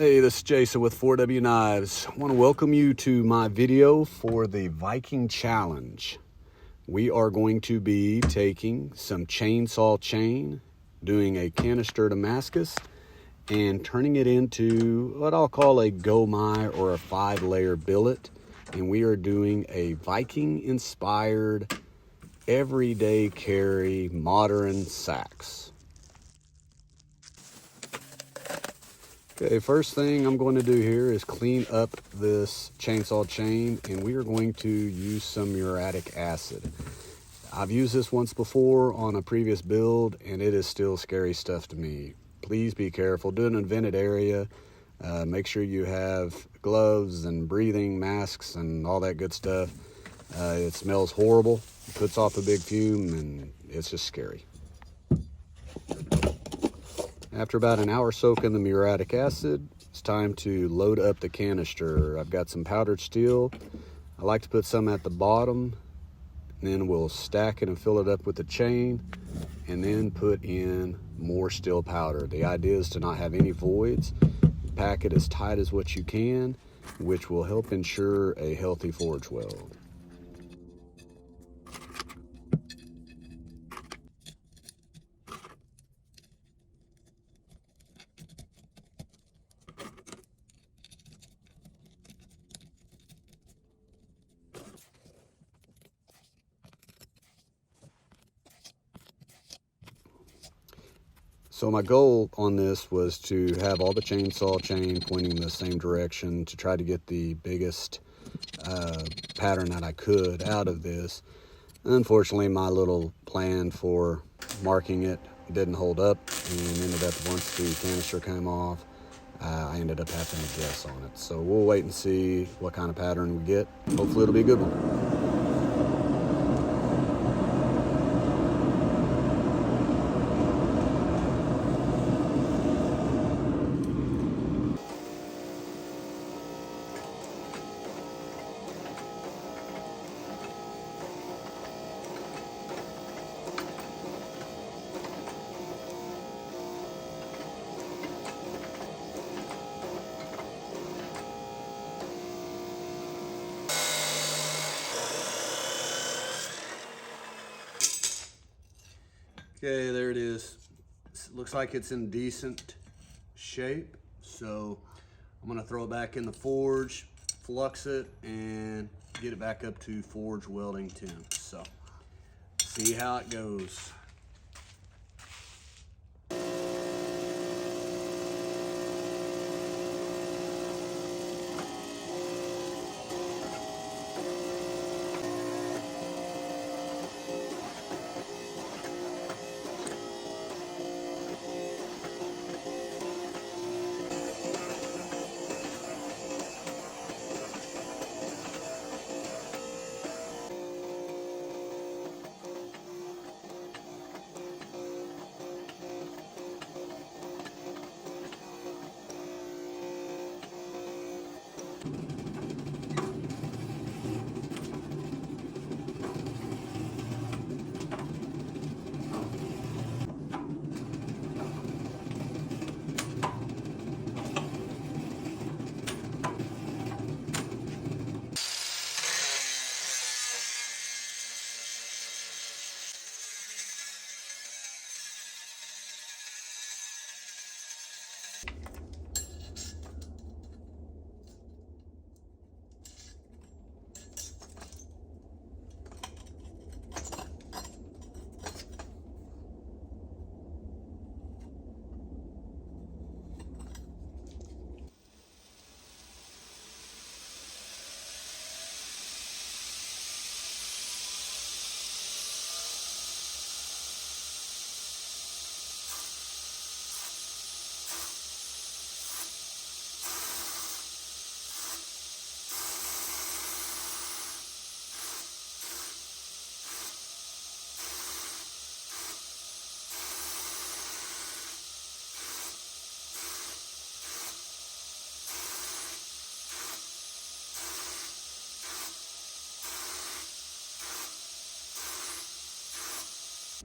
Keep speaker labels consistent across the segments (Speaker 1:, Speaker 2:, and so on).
Speaker 1: Hey, this is Jason with 4W Knives. I want to welcome you to my video for the Viking Challenge. We are going to be taking some chainsaw chain, doing a canister Damascus, and turning it into what I'll call a gomai or a 5-layer billet. And we are doing a Viking-inspired, everyday carry, modern Seax. Okay, first thing I'm going to do here is clean up this chainsaw chain, and we are going to use some muriatic acid. I've used this once before on a previous build, and it is still scary stuff to me. Please be careful. Do it in a vented area. Make sure you have gloves and breathing masks and all that good stuff. It smells horrible. It puts off a big fume, and it's just scary. After about an hour soaking the muriatic acid, it's time to load up the canister. I've got some powdered steel. I like to put some at the bottom, and then we'll stack it and fill it up with the chain, and then put in more steel powder. The idea is to not have any voids. Pack it as tight as what you can, which will help ensure a healthy forge weld. So my goal on this was to have all the chainsaw chain pointing in the same direction to try to get the biggest pattern that I could out of this. Unfortunately, my little plan for marking it didn't hold up, and ended up, once the canister came off, I ended up having to guess on it. So we'll wait and see what kind of pattern we get. Hopefully it'll be a good one. Okay, there it is. It looks like it's in decent shape. So I'm gonna throw it back in the forge, flux it, and get it back up to forge welding temps. So see how it goes.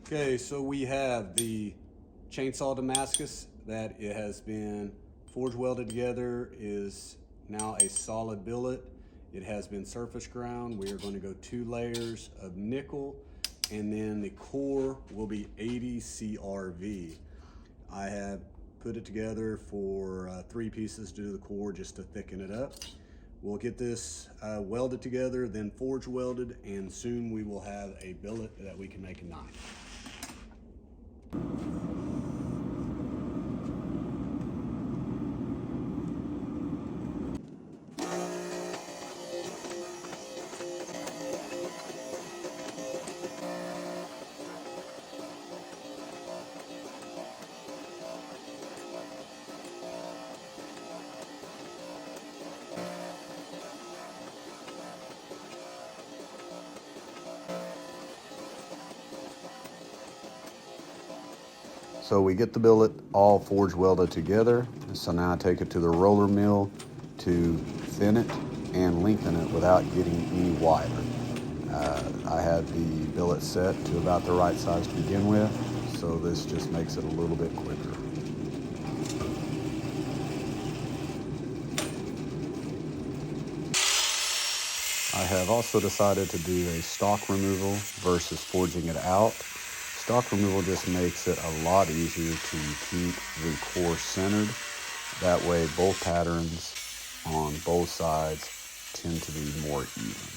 Speaker 1: Okay, so we have the chainsaw Damascus that it has been forge welded together is now a solid billet. It has been surface ground. We are going to go 2 layers of nickel, and then the core will be 80 CRV. I have put it together for 3 pieces to do the core just to thicken it up. We'll get this welded together, then forge welded, and soon we will have a billet that we can make a knife. So we get the billet all forge welded together. So now I take it to the roller mill to thin it and lengthen it without getting any wider. I had the billet set to about the right size to begin with, so this just makes it a little bit quicker. I have also decided to do a stock removal versus forging it out. Stock removal just makes it a lot easier to keep the core centered. That way both patterns on both sides tend to be more even.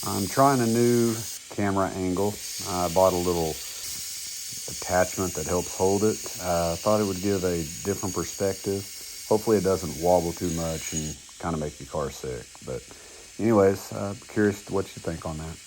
Speaker 1: I'm trying a new camera angle. I bought a little attachment that helps hold it. I thought it would give a different perspective. Hopefully it doesn't wobble too much and kind of make your car sick. But anyways, curious what you think on that.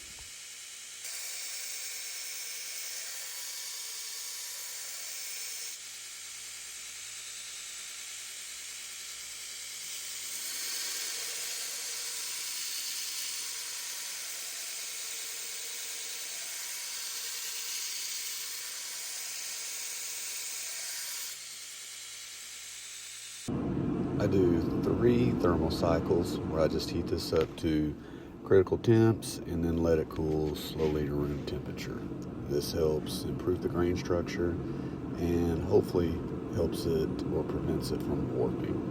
Speaker 1: I do 3 thermal cycles where I just heat this up to critical temps and then let it cool slowly to room temperature. This helps improve the grain structure and hopefully helps it or prevents it from warping.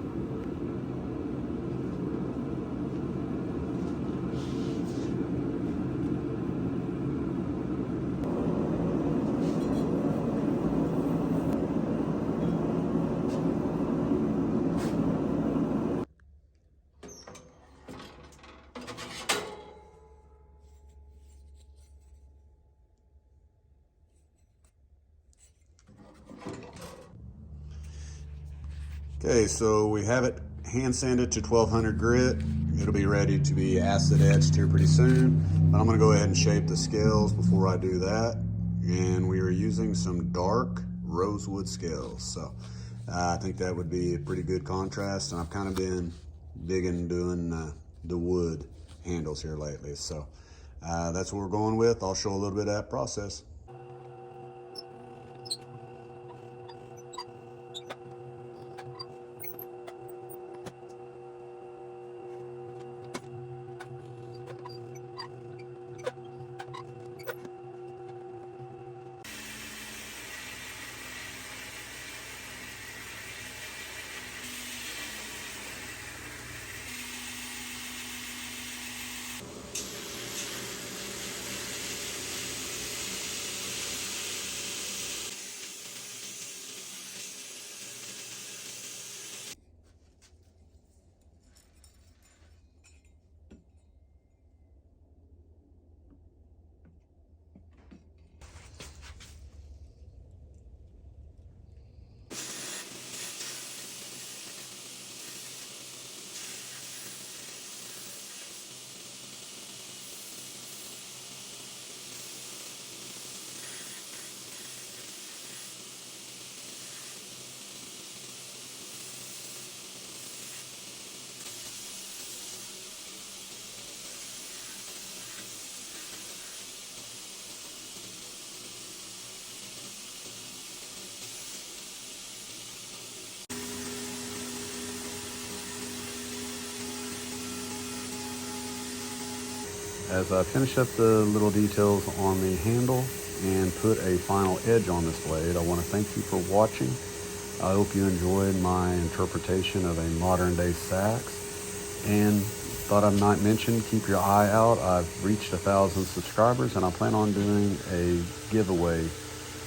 Speaker 1: Okay, so we have it hand sanded to 1200 grit. It'll be ready to be acid etched here pretty soon. But I'm gonna go ahead and shape the scales before I do that. And we are using some dark rosewood scales. So I think that would be a pretty good contrast. And I've kind of been digging doing the wood handles here lately. So that's what we're going with. I'll show a little bit of that process. as I finish up the little details on the handle and put a final edge on this blade, I want to thank you for watching. I hope you enjoyed my interpretation of a modern day Seax, and thought I might mention, keep your eye out. I've reached 1,000 subscribers and I plan on doing a giveaway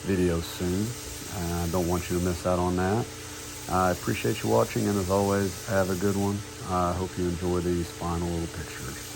Speaker 1: video soon. I don't want you to miss out on that. I appreciate you watching, and as always, have a good one. I hope you enjoy these final little pictures.